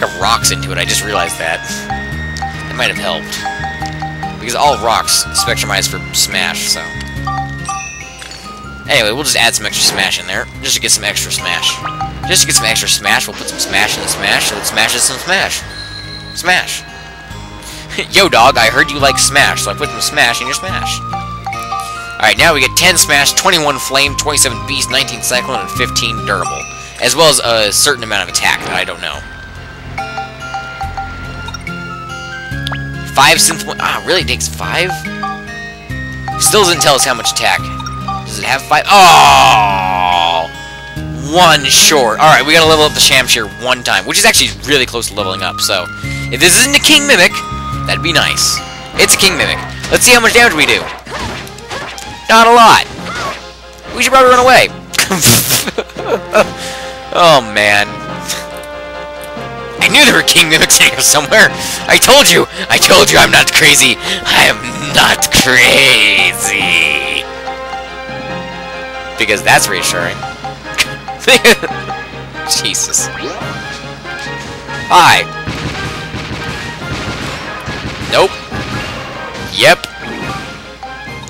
of rocks into it. I just realized that. That might have helped. Because all rocks spectrumize for smash, so... Anyway, we'll just add some extra smash in there, just to get some extra smash. Just to get some extra smash, we'll put some smash in the smash, so it smashes some smash. Smash. Yo, dog, I heard you like smash, so I put some smash in your smash. Alright, now we get 10 smash, 21 flame, 27 beast, 19 cyclone, and 15 durable. As well as a certain amount of attack that I don't know. 5 synth point. Ah, really? It takes 5? Still doesn't tell us how much attack. Does it have 5? Oh! 1 short. Alright, we gotta level up the Shamshir 1 time, which is actually really close to leveling up, so... If this isn't a King Mimic, that'd be nice. It's a King Mimic. Let's see how much damage we do. Not a lot. We should probably run away. Oh, man. I knew there were King Mimics in here somewhere. I told you I'm not crazy. I am not crazy. Because that's reassuring. Jesus. Hi. Nope. Yep.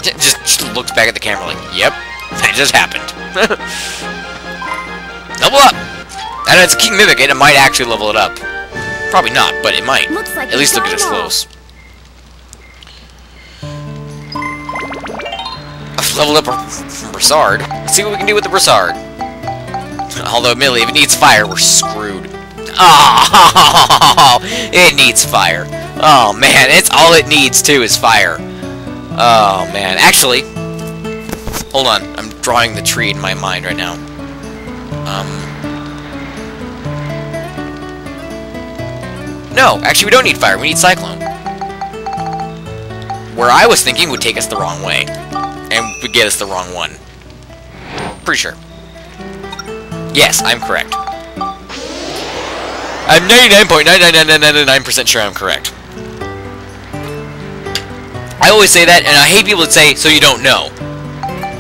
Just looks back at the camera like, yep, that just happened. Level up! And it's a King Mimic, and it might actually level it up. Probably not, but it might. Like at least look at its close. I've leveled up Broussard. Let's see what we can do with the Broussard. Although, admittedly, if it needs fire, we're screwed. Oh, it needs fire. Oh, man, it's all it needs, too, is fire. Oh, man. Actually, hold on. I'm drawing the tree in my mind right now. No, actually, we don't need fire. We need Cyclone. Where I was thinking would take us the wrong way. And would get us the wrong one. Pretty sure. Yes, I'm correct. I'm 99.99999% sure I'm correct. I always say that, and I hate people that say, so you don't know.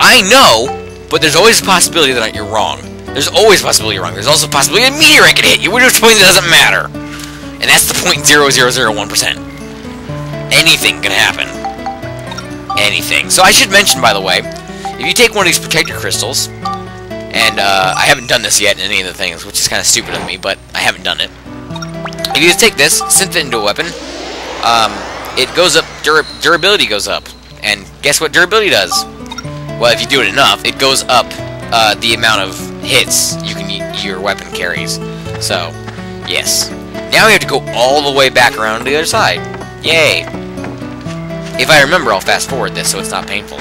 I know, but there's always a possibility that you're wrong. There's always a possibility you're wrong. There's also a possibility a meteorite can hit you, which point it doesn't matter. And that's the 0.0001%. Anything can happen. Anything. So I should mention, by the way, if you take one of these protector crystals, and I haven't done this yet in any of the things, which is kind of stupid of me, but I haven't done it. If you just take this, synth it into a weapon, it goes up, durability goes up. And guess what durability does? Well, if you do it enough, it goes up the amount of hits your weapon carries. So, yes. Now we have to go all the way back around to the other side. Yay! If I remember, I'll fast forward this so it's not painful.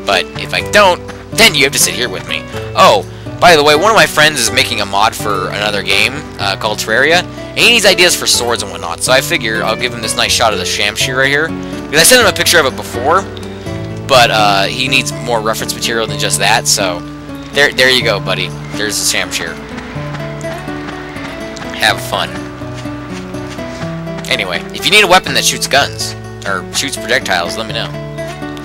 But if I don't, then you have to sit here with me. Oh, by the way, one of my friends is making a mod for another game called Terraria, and he needs ideas for swords and whatnot, so I figure I'll give him this nice shot of the Shamshir right here. Because I sent him a picture of it before, but he needs more reference material than just that, so there you go, buddy. There's the Shamshir. Have fun. Anyway, if you need a weapon that shoots guns, or shoots projectiles, let me know.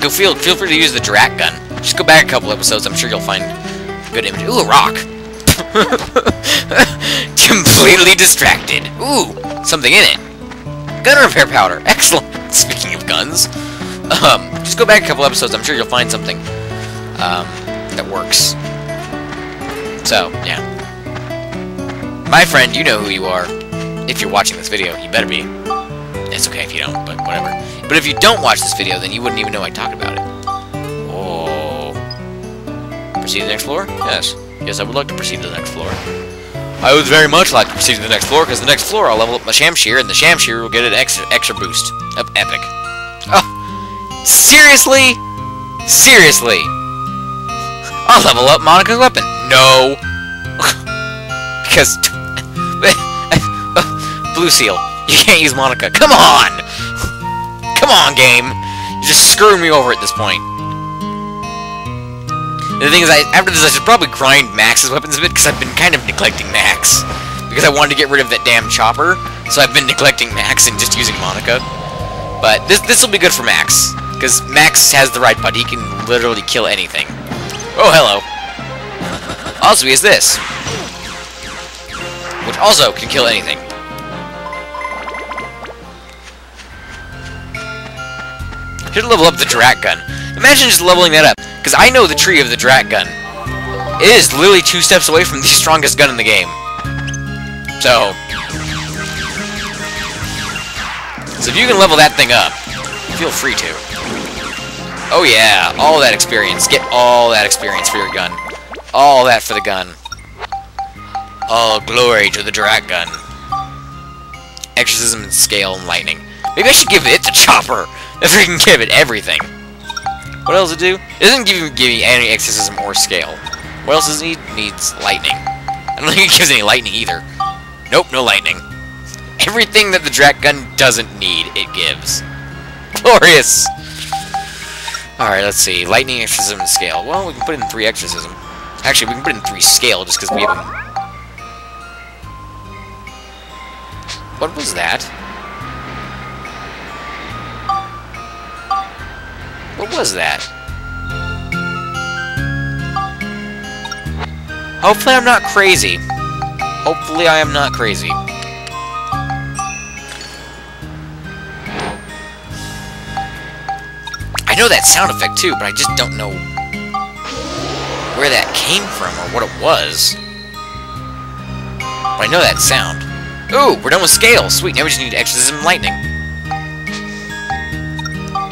Feel free to use the Drat gun. Just go back a couple episodes, I'm sure you'll find good images. Ooh, a rock! Completely distracted. Ooh, something in it. Gun repair powder. Excellent. Speaking of guns. Just go back a couple episodes, I'm sure you'll find something that works. So, yeah. My friend, you know who you are. If you're watching this video, you better be. It's okay if you don't, but whatever. But if you don't watch this video, then you wouldn't even know I talked about it. Oh. Proceed to the next floor? Yes. Yes, I would like to proceed to the next floor. I would very much like to proceed to the next floor, because the next floor I'll level up my Shamshir, and the Shamshir will get an extra boost. Epic. Oh. Seriously? Seriously? I'll level up Monika's weapon. No. Because... Blue Seal. You can't use Monika. Come on! Come on, game! You're just screwing me over at this point. And the thing is, after this, I should probably grind Max's weapons a bit, because I've been kind of neglecting Max. Because I wanted to get rid of that damn chopper, so I've been neglecting Max and just using Monika. But this will be good for Max, because Max has the right butt. He can literally kill anything. Oh, hello. Also, he has this, which also can kill anything. Should level up the Drat Gun. Imagine just leveling that up. Because I know the tree of the Drat Gun. It is literally 2 steps away from the strongest gun in the game. So if you can level that thing up, feel free to. Oh yeah, all that experience. Get all that experience for your gun. All that for the gun. All glory to the Drat Gun. Exorcism, Scale, and Lightning. Maybe I should give it the chopper. If we can give it everything. What else does it do? It doesn't give me any Exorcism or Scale. What else does it need? It needs Lightning. I don't think it gives any Lightning either. Nope, no Lightning. Everything that the Drat Gun doesn't need, it gives. Glorious! Alright, let's see. Lightning, Exorcism, and Scale. Well, we can put in 3 Exorcism. Actually, we can put in 3 Scale just because we have them. What was that? What was that? Hopefully I'm not crazy. Hopefully I am not crazy. I know that sound effect too, but I just don't know where that came from or what it was. But I know that sound. Ooh, we're done with Scale. Sweet, now we just need Exorcism and Lightning.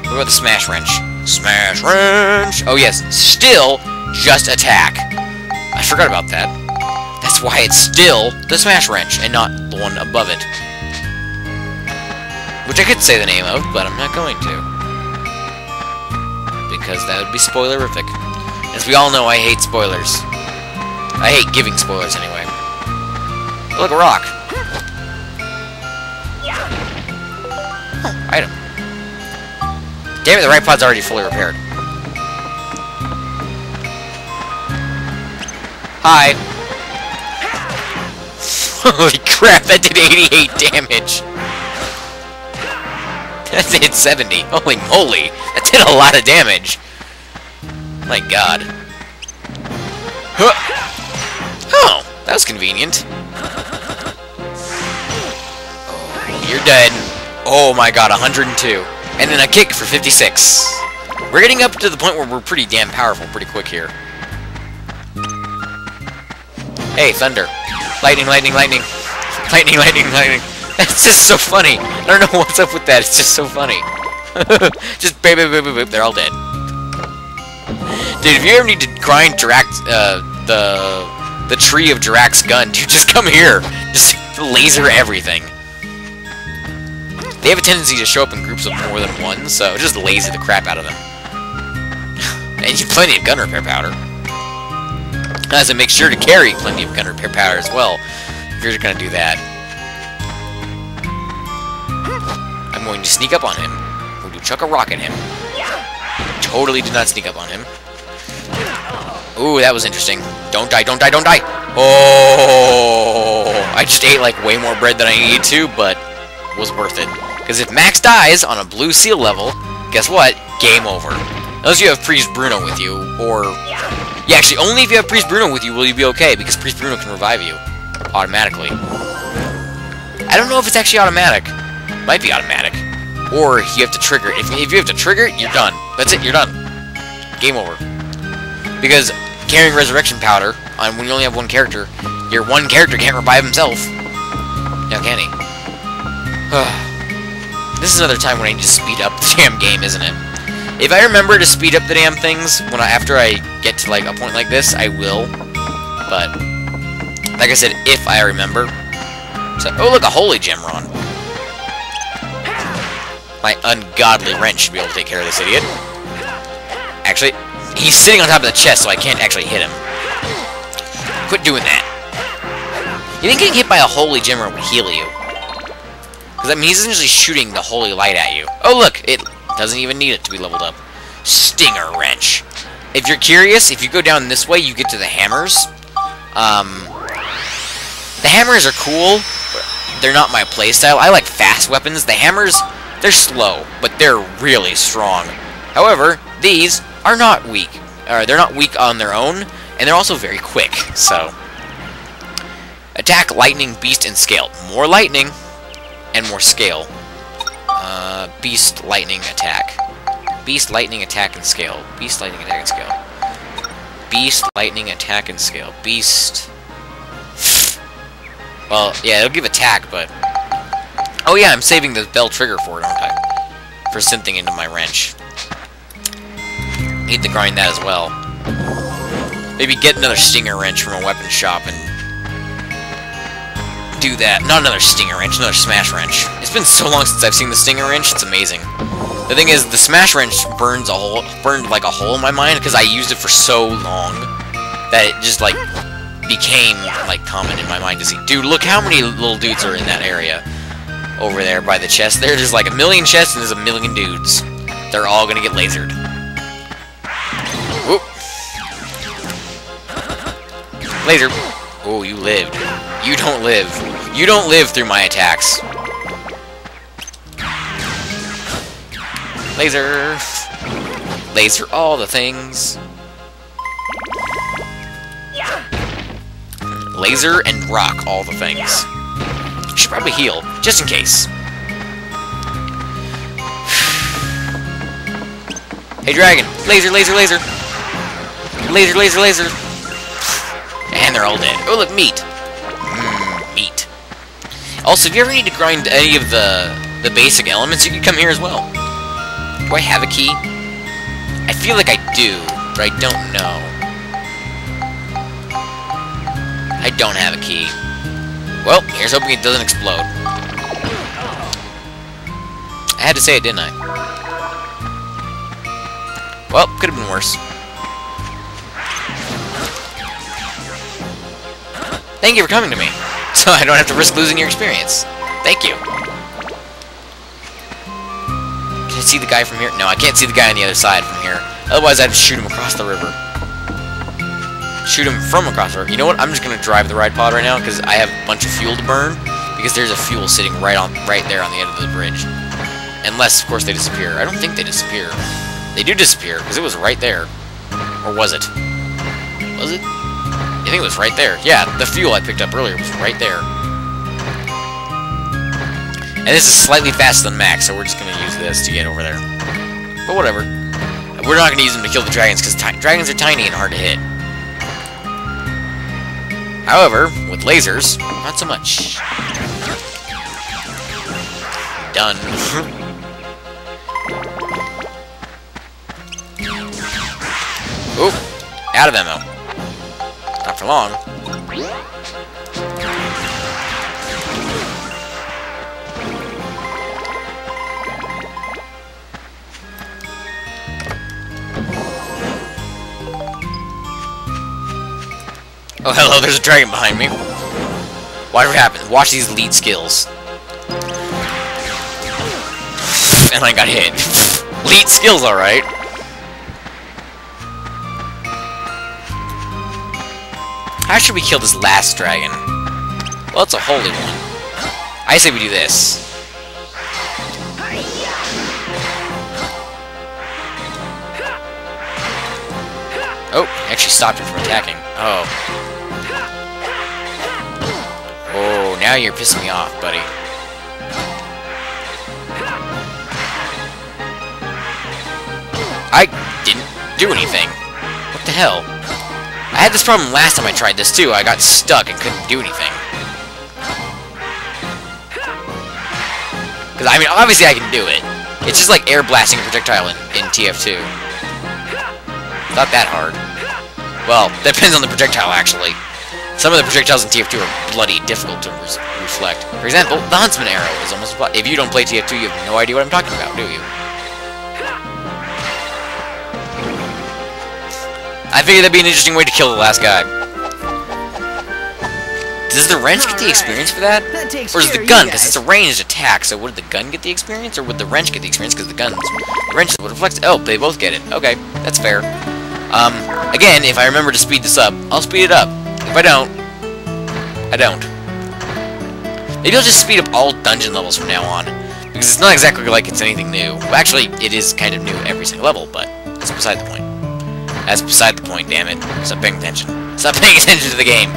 What about the Smash Wrench? Smash Wrench! Oh yes, still just attack. I forgot about that. That's why it's still the Smash Wrench and not the one above it. Which I could say the name of, but I'm not going to. Because that would be spoilerific. As we all know, I hate spoilers. I hate giving spoilers anyway. Oh, look, a rock. Huh, item. Damn it, the right pod's already fully repaired. Hi. Holy crap, that did 88 damage. That did 70. Holy moly. That did a lot of damage. My god. Huh. Oh, that was convenient. Oh, you're dead. Oh my god, 102. And then a kick for 56. We're getting up to the point where we're pretty damn powerful pretty quick here. Hey, thunder. Lightning, lightning, lightning. Lightning, lightning, lightning. That's just so funny. I don't know what's up with that. It's just so funny. Just boop, boop, boop, boop, boop. They're all dead. Dude, if you ever need to grind Dirac, the tree of Dirac's gun, dude, just come here. Just laser everything. They have a tendency to show up in groups of more than one, so just laser the crap out of them. And you have plenty of gun repair powder. So make sure to carry plenty of gun repair powder as well, if you're going to do that. I'm going to sneak up on him. I'm going to chuck a rock at him. Totally did not sneak up on him. Ooh, that was interesting. Don't die, don't die, don't die! Oh! I just ate like way more bread than I needed to, but was worth it. Because if Max dies on a blue seal level, guess what? Game over. Unless you have Priest Bruno with you, or... Yeah, actually, only if you have Priest Bruno with you will you be okay, because Priest Bruno can revive you. Automatically. I don't know if it's actually automatic. Might be automatic. Or you have to trigger it. If you have to trigger it, you're done. That's it, you're done. Game over. Because carrying Resurrection Powder, when you only have one character, your one character can't revive himself. Now can he? This is another time when I need to speed up the damn game, isn't it? If I remember to speed up the damn things after I get to like a point like this, I will. But like I said, if I remember. So, oh look, a holy Gemron. My ungodly wrench should be able to take care of this idiot. Actually, he's sitting on top of the chest, so I can't actually hit him. Quit doing that. You think getting hit by a holy Gemron would heal you? Because, I mean, he's essentially shooting the holy light at you. Oh, look! It doesn't even need it to be leveled up. Stinger Wrench. If you're curious, if you go down this way, you get to the hammers. The hammers are cool, but they're not my playstyle. I like fast weapons. The hammers, they're slow, but they're really strong. However, these are not weak. They're not weak on their own, and they're also very quick, so... Attack, Lightning, Beast, and Scale. More Lightning, and more Scale. Beast, Lightning, Attack. Beast, lightning, attack, and scale. Beast, lightning, attack, and scale. Beast, lightning, attack, and scale. Beast... Well, yeah, it'll give attack, but... Oh yeah, I'm saving the bell trigger for it, aren't I? For synthing into my wrench. Need to grind that as well. Maybe get another stinger wrench from a weapon shop and do that. Not another stinger wrench, another smash wrench. It's been so long since I've seen the stinger wrench, it's amazing. The thing is, the smash wrench burned like a hole in my mind because I used it for so long that it just like became like common in my mind to see. Dude, look how many little dudes are in that area over there by the chest. There's like a million chests and there's a million dudes. They're all gonna get lasered. Whoop. Laser. Oh, you lived. You don't live. You don't live through my attacks. Laser. Laser all the things. Laser and rock all the things. Should probably heal, just in case. Hey, dragon. Laser, laser, laser. Laser, laser, laser. And they're all dead. Oh, look, meat. Meat. Also, if you ever need to grind any of the basic elements, you can come here as well. Do I have a key? I feel like I do, but I don't know. I don't have a key. Well, here's hoping it doesn't explode. I had to say it, didn't I? Well, could have been worse. Thank you for coming to me, so I don't have to risk losing your experience. Thank you. Can I see the guy from here? No, I can't see the guy on the other side from here. Otherwise, I'd shoot him across the river. Shoot him from across the river. You know what? I'm just gonna drive the ride pod right now because I have a bunch of fuel to burn. Because there's a fuel sitting right there on the end of the bridge. Unless, of course, they disappear. I don't think they disappear. They do disappear because it was right there. Or was it? Was it? I think it was right there. Yeah, the fuel I picked up earlier was right there. And this is slightly faster than max, so we're just going to use this to get over there. But whatever. We're not going to use them to kill the dragons, because dragons are tiny and hard to hit. However, with lasers, not so much. Done. Oop. Out of ammo. Not for long. Oh, hello, there's a dragon behind me. Whatever happened, watch these lead skills. And I got hit. Lead skills, alright. How should we kill this last dragon? Well, it's a holy one. I say we do this. Oh, actually stopped him from attacking. Oh. Oh, now you're pissing me off, buddy. I didn't do anything. What the hell? I had this problem last time I tried this, too. I got stuck and couldn't do anything. Because, I mean, obviously I can do it. It's just like air blasting a projectile in TF2. Not that hard. Well, depends on the projectile, actually. Some of the projectiles in TF2 are bloody difficult to reflect. For example, the Huntsman arrow is almost... If you don't play TF2, you have no idea what I'm talking about, do you? I figured that'd be an interesting way to kill the last guy. Does the wrench get the experience for that? Or is the gun? Because it's a ranged attack, so would the gun get the experience? Or would the wrench get the experience? Because the wrench would reflect... Oh, they both get it. Okay, that's fair. Again, if I remember to speed this up, I'll speed it up. If I don't, I don't. Maybe I'll just speed up all dungeon levels from now on. Because it's not exactly like it's anything new. Well, actually, it is kind of new every single level, but that's beside the point. That's beside the point, damn it. Stop paying attention. Stop paying attention to the game.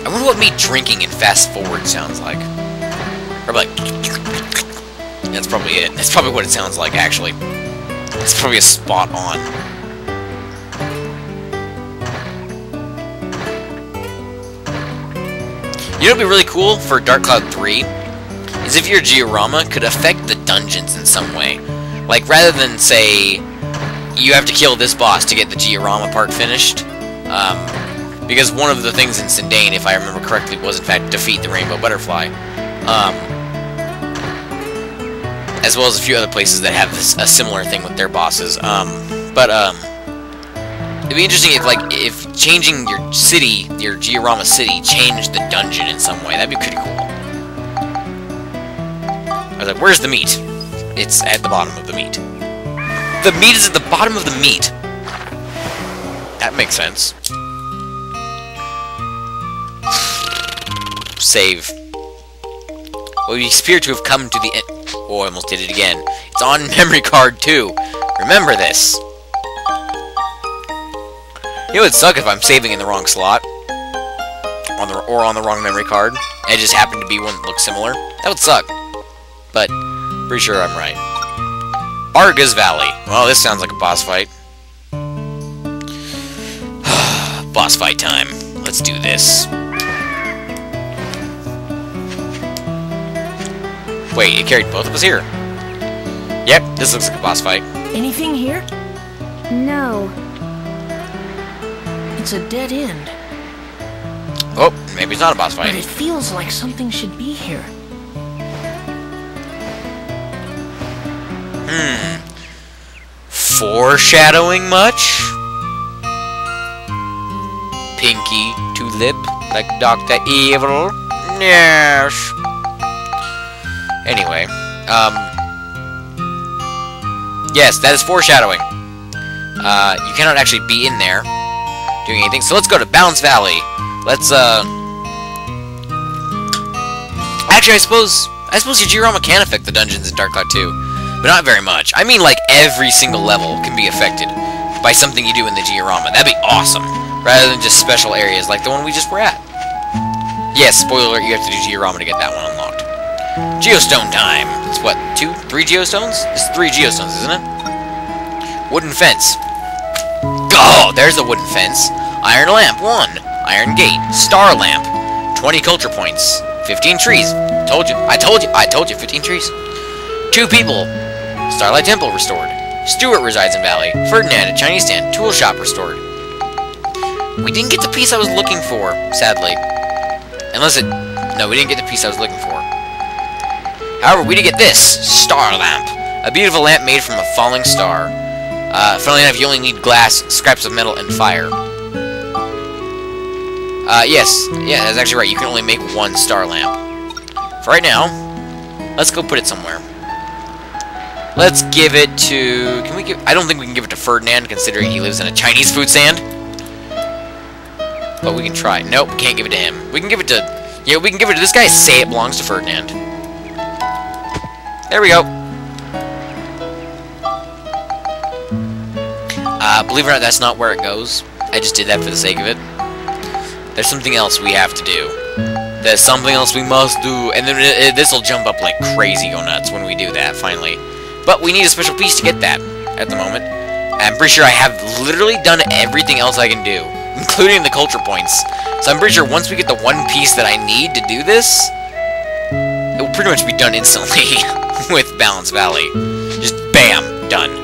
I wonder what me drinking in fast forward sounds like. Or like... That's probably it. That's probably what it sounds like, actually. It's probably a spot on. You know what would be really cool for Dark Cloud 3? Is if your Georama could affect the dungeons in some way. Like, rather than, say, you have to kill this boss to get the Georama part finished. Because one of the things in Sindane, if I remember correctly, was in fact defeat the Rainbow Butterfly. As well as a few other places that have a similar thing with their bosses. It'd be interesting if changing your city, your Georama city, changed the dungeon in some way. That'd be pretty cool. I was like, where's the meat? It's at the bottom of the meat. The meat is at the bottom of the meat. That makes sense. Save. Well, we appear to have come to the end. Oh, I almost did it again. It's on memory card too. Remember this. It would suck if I'm saving in the wrong slot. Or on the wrong memory card. And it just happened to be one that looks similar. That would suck. But, pretty sure I'm right. Arga's Valley. Well, this sounds like a boss fight. Boss fight time. Let's do this. Wait, it carried both of us here. Yep, this looks like a boss fight. Anything here? No. It's a dead end. Oh, maybe it's not a boss fight. But it feels like something should be here. Foreshadowing much? Pinky to lip, like Dr. Evil? Yes. Anyway, yes, that is foreshadowing. You cannot actually be in there doing anything, so let's go to Balance Valley. Let's, actually, I suppose your Georama can affect the dungeons in Dark Cloud 2, but not very much. I mean, like, every single level can be affected by something you do in the Georama. That'd be awesome, rather than just special areas like the one we just were at. Yes, spoiler alert, you have to do Georama to get that one unlocked. Geostone time. It's what, 2, 3 geostones? It's 3 geostones, isn't it? Wooden fence. Oh, there's the wooden fence. Iron lamp, 1. Iron gate. Star lamp. 20 culture points. 15 trees. Told you. I told you. 15 trees. 2 people. Starlight Temple restored. Stuart resides in Valley. Ferdinand at Chinese stand. Tool shop restored. We didn't get the piece I was looking for, sadly. No, we didn't get the piece I was looking for. However, we did get this. Star lamp. A beautiful lamp made from a falling star. Funnily enough, you only need glass, scraps of metal, and fire. Yes. Yeah, that's actually right. You can only make 1 star lamp. For right now, let's go put it somewhere. Let's give it to... I don't think we can give it to Ferdinand, considering he lives in a Chinese food stand. But we can try. Nope, can't give it to him. We can give it to... Yeah, we can give it to this guy. Say it belongs to Ferdinand. There we go. Believe it or not, that's not where it goes. I just did that for the sake of it. There's something else we have to do. There's something else we must do. And then this will jump up like crazy go nuts when we do that, finally. But we need a special piece to get that at the moment. I'm pretty sure I have literally done everything else I can do, including the culture points. So I'm pretty sure once we get the 1 piece that I need to do this, it will pretty much be done instantly with Balance Valley. Just bam, done.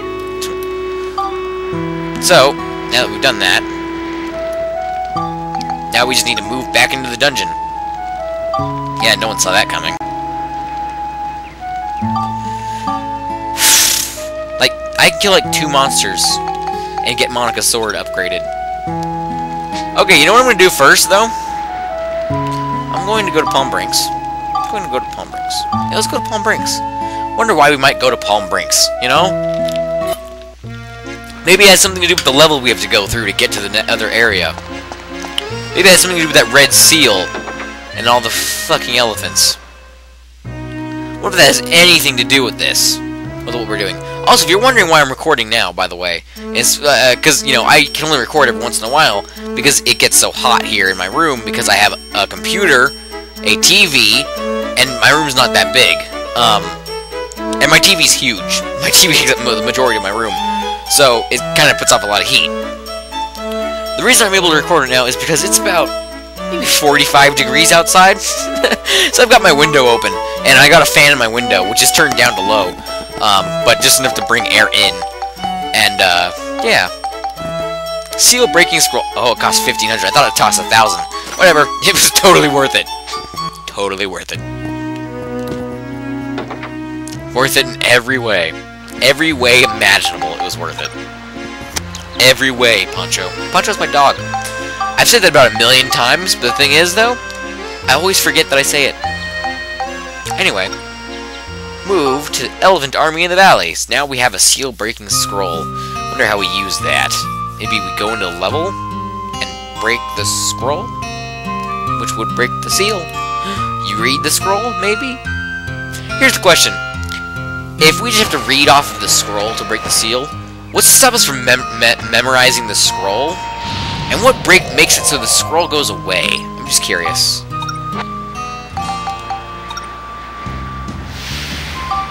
So, now that we've done that, now we just need to move back into the dungeon. Yeah, no one saw that coming. Like, I can kill like 2 monsters and get Monica's sword upgraded. Okay, you know what I'm going to do first, though? I'm going to go to Palm Brinks. Yeah, let's go to Palm Brinks. Wonder why we might go to Palm Brinks, you know? Maybe it has something to do with the level we have to go through to get to the other area. Maybe it has something to do with that red seal and all the fucking elephants. What if that has anything to do with this? With what we're doing? Also, if you're wondering why I'm recording now, by the way, it's because, you know, I can only record every once in a while because it gets so hot here in my room because I have a computer, a TV, and my room's not that big. And my TV's huge. My TV takes up the majority of my room, so it kind of puts off a lot of heat. The reason I'm able to record it now is because it's about maybe 45 degrees outside. So I've got my window open, and I got a fan in my window, which is turned down to low. But just enough to bring air in. And, yeah. Seal breaking scroll. Oh, it cost 1,500. I thought it cost 1,000. Whatever. It was totally worth it. Totally worth it. Worth it in every way. Every way imaginable, it was worth it. Every way, Poncho. Poncho's my dog. I've said that about 1,000,000 times, but the thing is, though, I always forget that I say it. Anyway. Move to the Elephant Army in the valleys. Now we have a seal-breaking scroll. Wonder how we use that. Maybe we go into a level and break the scroll, which would break the seal. You read the scroll, maybe? Here's the question. If we just have to read off of the scroll to break the seal, what's to stop us from memorizing the scroll? And what makes it so the scroll goes away? I'm just curious.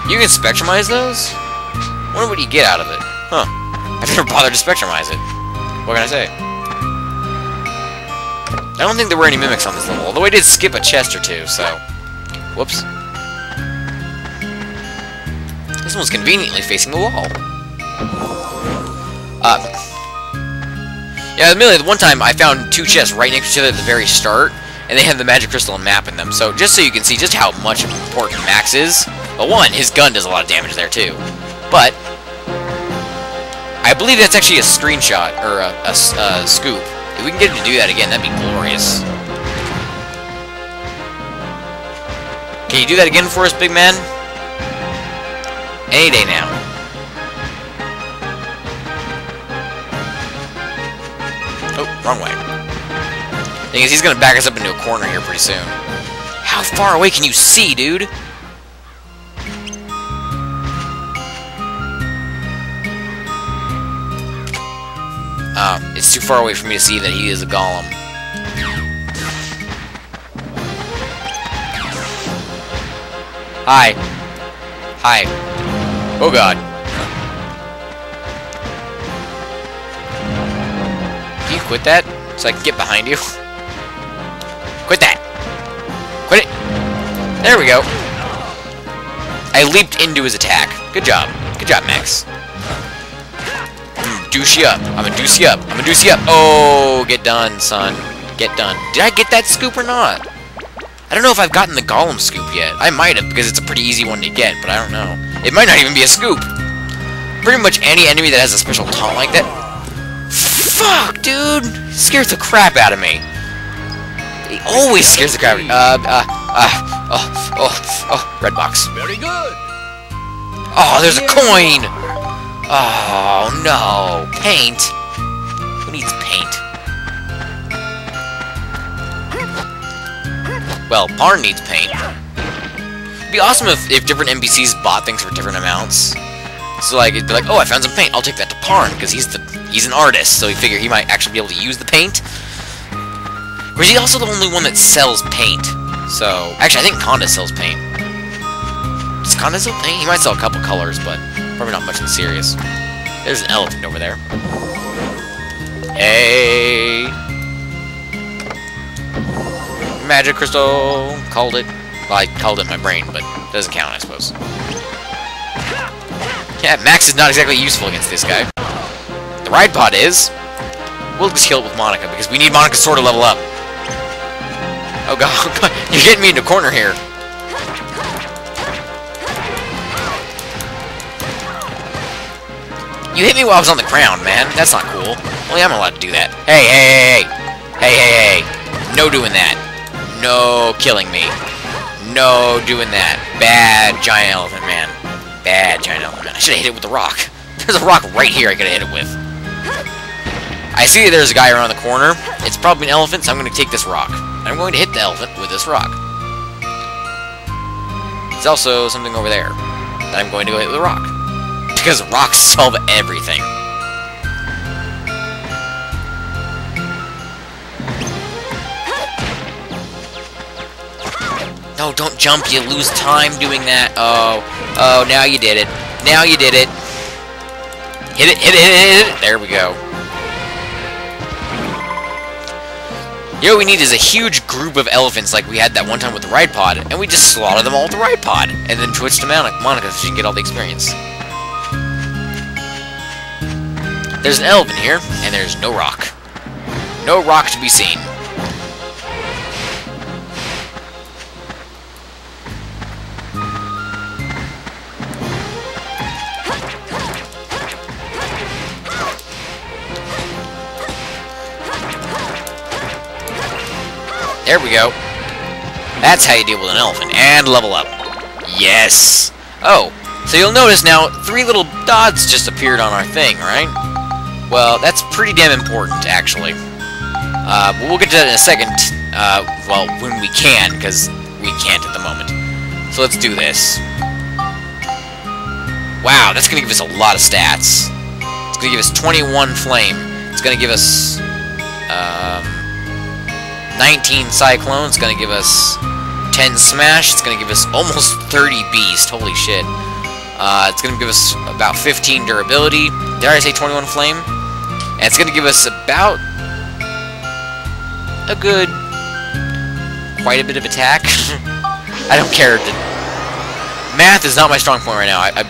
You can spectrumize those? I wonder what you get out of it. Huh. I've never bothered to spectrumize it. What can I say? I don't think there were any mimics on this level, although I did skip a chest or two, so... Whoops. This one's conveniently facing the wall. Yeah, admittedly, the one time I found 2 chests right next to each other at the very start, and they had the magic crystal and map in them, so just so you can see just how much important Max is... Well, one, his gun does a lot of damage there, too. But, I believe that's actually a screenshot, or a scoop. If we can get him to do that again, that'd be glorious. Can you do that again for us, big man? Any day now. Oh, wrong way. Thing is, he's gonna back us up into a corner here pretty soon. How far away can you see, dude? It's too far away for me to see that he is a golem. Hi. Hi. Oh god. Can you quit that? So I can get behind you? Quit that! Quit it! There we go. I leaped into his attack. Good job. Good job, Max. Douche you up. I'm gonna deuce you up. I'm gonna deuce you up. Oh, get done, son. Get done. Did I get that scoop or not? I don't know if I've gotten the golem scoop yet. I might have, because it's a pretty easy one to get, but I don't know. It might not even be a scoop. Pretty much any enemy that has a special taunt like that. Fuck, dude! Scares the crap out of me. He always scares the crap out of me. Red box. Very good. Oh, there's a coin! Oh, no. Paint. Who needs paint? Well, Parn needs paint. It'd be awesome if different NPCs bought things for different amounts. So, like, it'd be like, oh, I found some paint. I'll take that to Parn, because he's an artist, so he figured he might actually be able to use the paint. Or is he also the only one that sells paint? So, actually, I think Conda sells paint. Does Conda sell paint? He might sell a couple colors, but probably not much in the serious. There's an elephant over there. Hey! Magic crystal! Called it. Well, I called it in my brain, but it doesn't count, I suppose. Yeah, Max is not exactly useful against this guy. The ride pod is. We'll just kill it with Monica, because we need Monica's sword to level up. Oh god, you're getting me into a corner here. You hit me while I was on the ground, man. That's not cool. Only I'm allowed to do that. Hey, hey, hey, hey. Hey, hey, hey. No doing that. No killing me. No doing that. Bad giant elephant man. Bad giant elephant man. I should have hit it with the rock. There's a rock right here I could have hit it with. I see that there's a guy around the corner. It's probably an elephant, so I'm going to take this rock. I'm going to hit the elephant with this rock. There's also something over there that I'm going to go hit with a rock. because rocks solve everything. No, don't jump, you lose time doing that. Oh, now you did it. Now you did it. Hit it, hit it, hit it, hit it. There we go. You know what we need is a huge group of elephants like we had that one time with the ride pod, and we just slaughter them all with the ride pod, and then switch to Monica so she can get all the experience. There's an elephant here, and there's no rock. No rock to be seen. There we go. That's how you deal with an elephant. And level up. Yes! Oh, so you'll notice now 3 little dots just appeared on our thing, right? Well, that's pretty damn important, actually. But we'll get to that in a second. Well, when we can, because we can't at the moment. So let's do this. Wow, that's going to give us a lot of stats. It's going to give us 21 flame. It's going to give us... 19 Cyclone, it's going to give us 10 Smash, it's going to give us almost 30 Beast, holy shit. It's going to give us about 15 Durability, did I say 21 Flame? And it's going to give us about a good, quite a bit of attack. I don't care. Math is not my strong point right now, I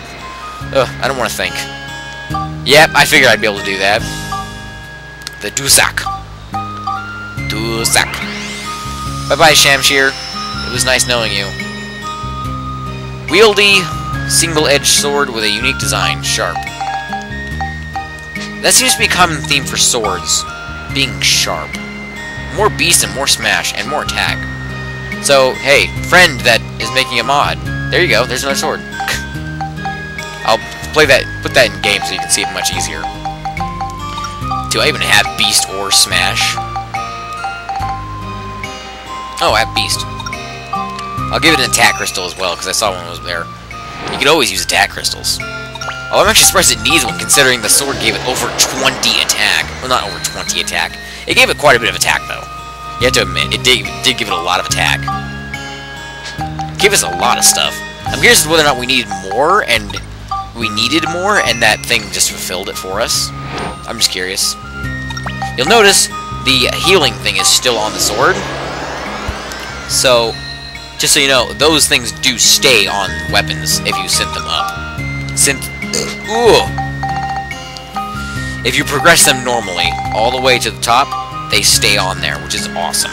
don't want to think. Yep, I figured I'd be able to do that. The Dusak. Bye-bye, Shamshir. It was nice knowing you. Wieldy, single-edged sword with a unique design. Sharp. That seems to be a common theme for swords. Being sharp. More beast and more smash and more attack. So, hey, friend that is making a mod. There you go. There's another sword. I'll play that, put that in game so you can see it much easier. Do I even have beast or smash? Oh, I have Beast. I'll give it an attack crystal as well, because I saw one was there. You could always use attack crystals. Oh, I'm actually surprised it needs one, considering the sword gave it over 20 attack. Well, not over 20 attack. It gave it quite a bit of attack, though. You have to admit, it did give it a lot of attack. It gave us a lot of stuff. I'm curious as to whether or not we needed more, and that thing just fulfilled it for us. I'm just curious. You'll notice the healing thing is still on the sword. So, just so you know, those things do stay on weapons if you synth them up. If you progress them normally, all the way to the top, they stay on there, which is awesome.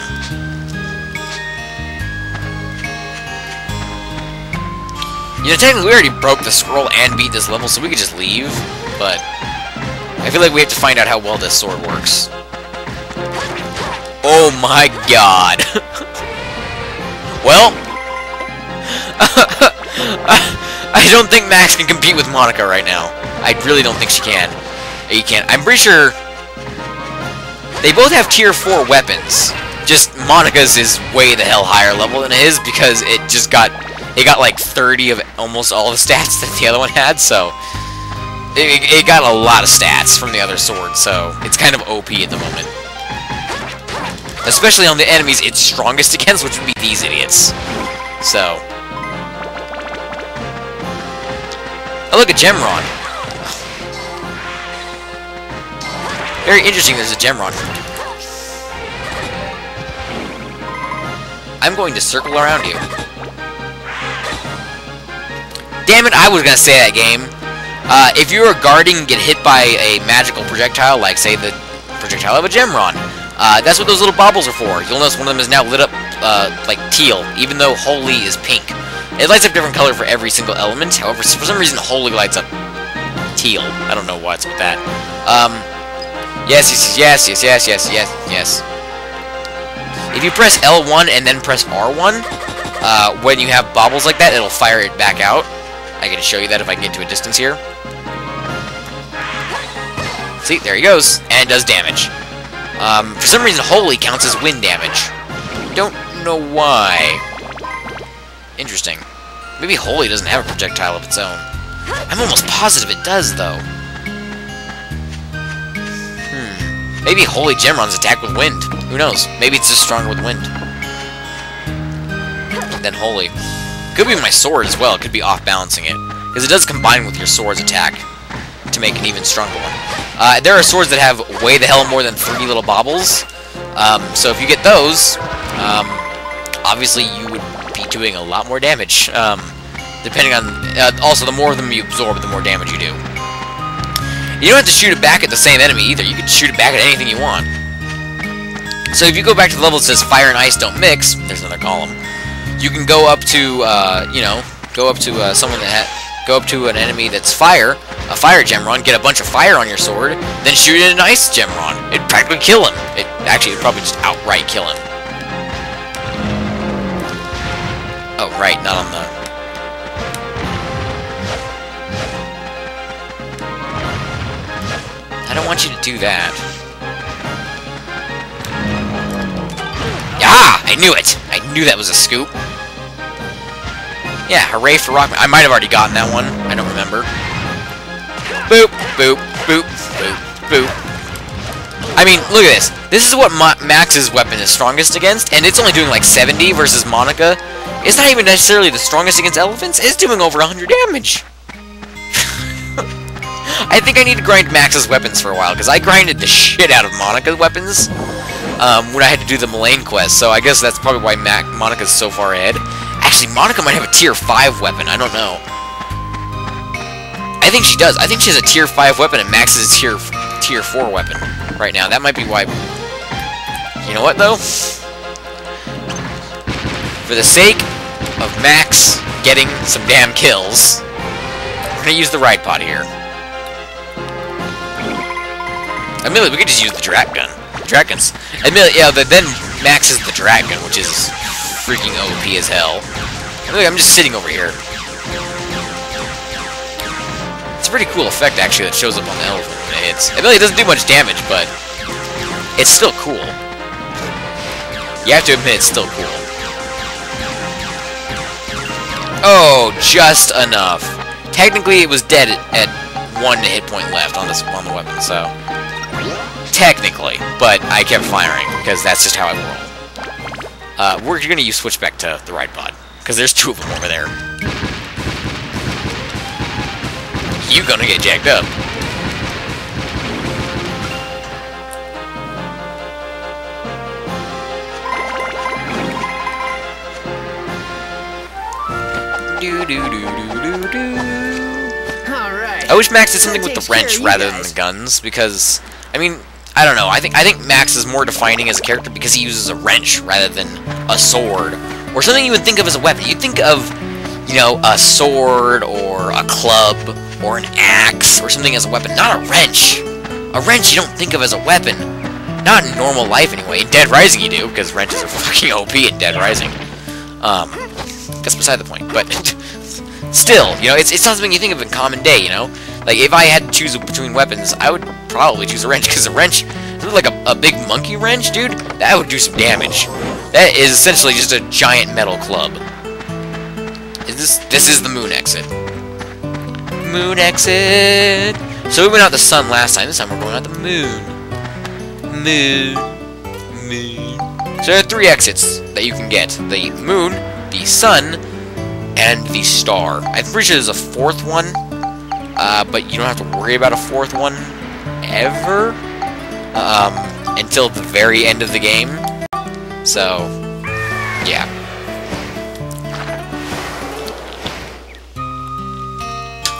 You know, technically we already broke the scroll and beat this level, so we could just leave, but I feel like we have to find out how well this sword works. Oh my god! Well, I don't think Max can compete with Monica right now. I really don't think she can. You can't. I'm pretty sure they both have tier 4 weapons. Just Monica's is way the hell higher level than his because it got like 30 of almost all the stats that the other one had. So it got a lot of stats from the other sword. So it's kind of OP at the moment. Especially on the enemies it's strongest against, which would be these idiots. So. Oh, look, a Gemron. Very interesting there's a Gemron. I'm going to circle around you. Damn it, I was going to say that game. If you're guarding and get hit by a magical projectile, like, say, the projectile of a Gemron, that's what those little baubles are for. You'll notice one of them is now lit up like teal, even though Holy is pink. It lights up different color for every single element. However, for some reason, Holy lights up teal. I don't know what's with that. Yes. If you press L1 and then press R1, when you have baubles like that, it'll fire it back out. I can show you that if I can get to a distance here. See, there he goes, and does damage. For some reason, Holy counts as wind damage. Don't know why. Interesting. Maybe Holy doesn't have a projectile of its own. I'm almost positive it does, though. Maybe Holy Gemron's attack with wind. Who knows? Maybe it's just stronger with wind than Holy. Could be my sword as well. It could be off-balancing it. Because it does combine with your sword's attack to make an even stronger one. There are swords that have way the hell more than 3 little baubles. So if you get those, obviously you would be doing a lot more damage. Depending on... also, the more of them you absorb, the more damage you do. You don't have to shoot it back at the same enemy either. You can shoot it back at anything you want. So if you go back to the level that says Fire and Ice don't mix, there's another column. You can go up to, you know, go up to someone that go up to an enemy that's fire, a Fire Gemron, get a bunch of fire on your sword, then shoot it an Ice Gemron. It'd practically kill him. Actually, it'd probably just outright kill him. Oh, right, not on the... I don't want you to do that. Ah! I knew it! I knew that was a scoop. Yeah, hooray for Rockman. I might have already gotten that one. I don't remember. Boop, boop, boop, boop, boop. I mean, look at this. This is what Max's weapon is strongest against, and it's only doing like 70 versus Monica. It's not even necessarily the strongest against elephants. It's doing over 100 damage. I think I need to grind Max's weapons for a while, because I grinded the shit out of Monica's weapons when I had to do the Mullane quest, so I guess that's probably why Monica's so far ahead. Actually, Monica might have a tier 5 weapon, I don't know. I think she does. I think she has a tier 5 weapon and Max is a tier 4 weapon right now. That might be why... You know what, though? For the sake of Max getting some damn kills, we're gonna use the Ride Pod here. Admittedly, we could just use the Drat Gun. Drat Guns. Admittedly, yeah, then Max is the Drat Gun, which is freaking OP as hell. Look, I'm just sitting over here. It's a pretty cool effect, actually, that shows up on the elephant when it hits. Admittedly, it doesn't do much damage, but it's still cool. You have to admit, it's still cool. Oh, just enough. Technically, it was dead at 1 hit point left on the weapon, so... Technically, but I kept firing, because that's just how I roll. We're going to switch back to the Ride Pod, because there's 2 of them over there. You're gonna get jacked up. I wish Max did something with the wrench rather than the guns, because, I mean, I don't know, I think Max is more defining as a character because he uses a wrench rather than a sword, or something you would think of as a weapon. You'd think of, you know, a sword, or a club, or an axe, or something as a weapon, not a wrench. A wrench you don't think of as a weapon. Not in normal life, anyway. In Dead Rising you do, because wrenches are fucking OP in Dead Rising. That's beside the point, but... Still, you know, it's not something you think of in common day, you know? Like, if I had to choose between weapons, I would probably choose a wrench, because a wrench, like a big monkey wrench, dude, that would do some damage. That is essentially just a giant metal club. This is the moon exit. Moon exit! So we went out the sun last time, this time we're going out the moon. Moon. So there are 3 exits that you can get. The moon, the sun, and the star. I'm pretty sure there's a 4th one, but you don't have to worry about a 4th one ever until the very end of the game. So, yeah.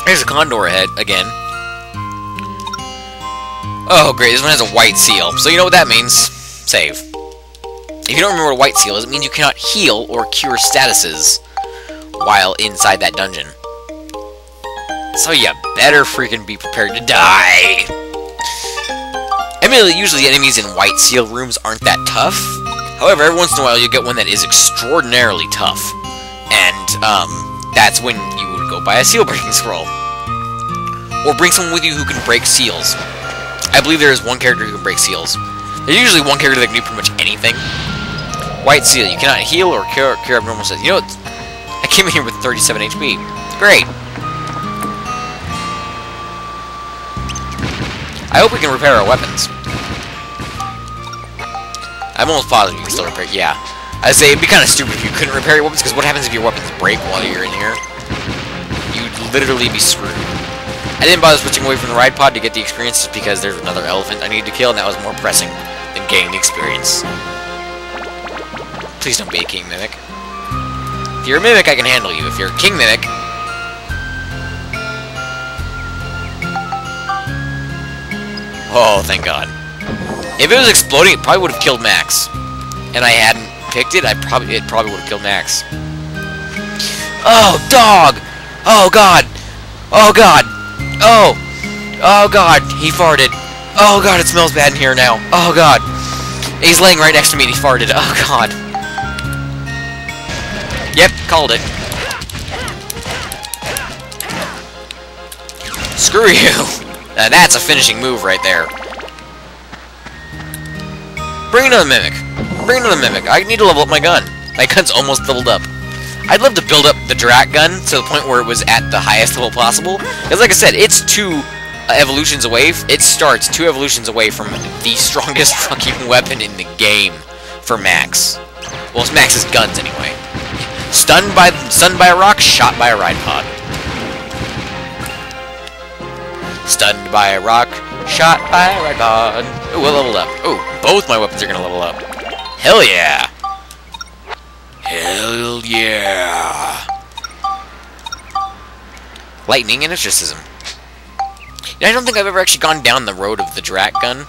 There's a condor ahead again. Oh, great! This one has a white seal. So you know what that means? Save. If you don't remember what a white seal is, it means you cannot heal or cure statuses while inside that dungeon. So you better freaking be prepared to die. Admittedly, usually enemies in white seal rooms aren't that tough. However, every once in a while you get one that is extraordinarily tough. And, that's when you would go buy a seal breaking scroll. Or bring someone with you who can break seals. I believe there is one character who can break seals. There's usually one character that can do pretty much anything. White seal, you cannot heal or cure abnormal status. You know what? I came in here with 37 HP. Great. I hope we can repair our weapons. I'm almost positive you can still repair. Yeah. I'd say it'd be kind of stupid if you couldn't repair your weapons, because what happens if your weapons break while you're in here? You'd literally be screwed. I didn't bother switching away from the ride pod to get the experience just because there's another elephant I need to kill, and that was more pressing than getting the experience. Please don't be a King Mimic. If you're a Mimic, I can handle you. If you're a King Mimic... Oh, thank God. If it was exploding, it probably would have killed Max. And I hadn't picked it, it probably would have killed Max. Oh, dog! Oh, God! Oh, God! Oh! Oh, God! He farted. Oh, God, it smells bad in here now. Oh, God! He's laying right next to me and he farted. Oh, God. Yep, called it. Screw you! Now that's a finishing move right there. Bring another Mimic. Bring another Mimic. I need to level up my gun. My gun's almost leveled up. I'd love to build up the Drat gun to the point where it was at the highest level possible. Because like I said, it's 2 evolutions away. It starts 2 evolutions away from the strongest fucking weapon in the game for Max. Well, it's Max's guns anyway. Stunned by a rock, shot by a ride pod. Stunned by a rock, shot by a ride pod. Ooh, we'll level up. Ooh, both my weapons are gonna level up. Hell yeah! Hell yeah! Lightning and Exorcism. I don't think I've ever actually gone down the road of the Drat gun,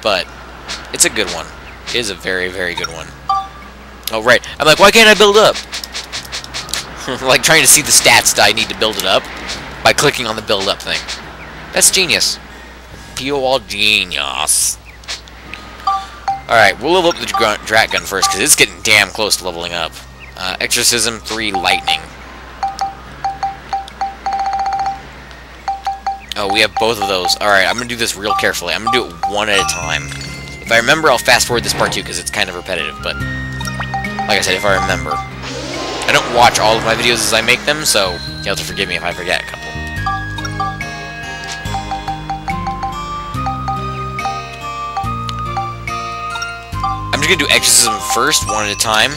but it's a good one. It is a very, very good one. Oh, right. I'm like, why can't I build up? Like trying to see the stats that I need to build it up by clicking on the build up thing. That's genius. Pure genius. Alright, we'll level up the Drat gun first, because it's getting damn close to leveling up. Exorcism 3 Lightning. Oh, we have both of those. Alright, I'm going to do this real carefully. I'm going to do it one at a time. If I remember, I'll fast forward this part too, because it's kind of repetitive, but... Like I said, if I remember. I don't watch all of my videos as I make them, so you'll have to forgive me if I forget a couple. I'm just gonna do Exorcism first, one at a time,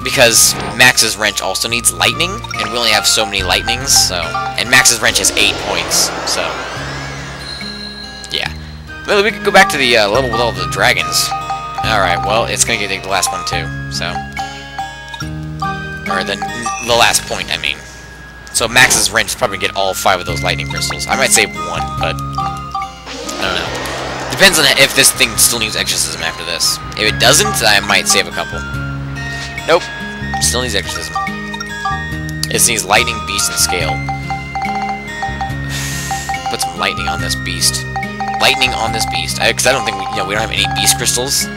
because Max's Wrench also needs lightning, and we only have so many lightnings, so... And Max's Wrench has 8 points, so... Yeah. Well, we could go back to the level with all the dragons. Alright, well, it's gonna get the last one too, so... Or the last point, I mean. So Max's Wrench is probably gonna get all 5 of those lightning crystals. I might save 1, but... I don't know. Depends on if this thing still needs Exorcism after this. If it doesn't, I might save a couple. Nope. Still needs Exorcism. It needs Lightning, Beast, and Scale. Put some lightning on this beast. Lightning on this beast. Because I don't think we don't have any beast crystals.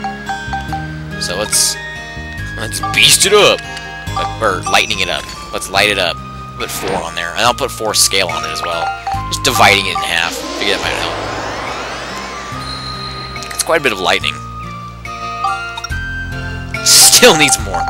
So let's beast it up. Or lightning it up. Let's light it up. Put 4 on there. And I'll put 4 scale on it as well. Just dividing it in half. Figure that might help. It's quite a bit of lightning. Still needs more.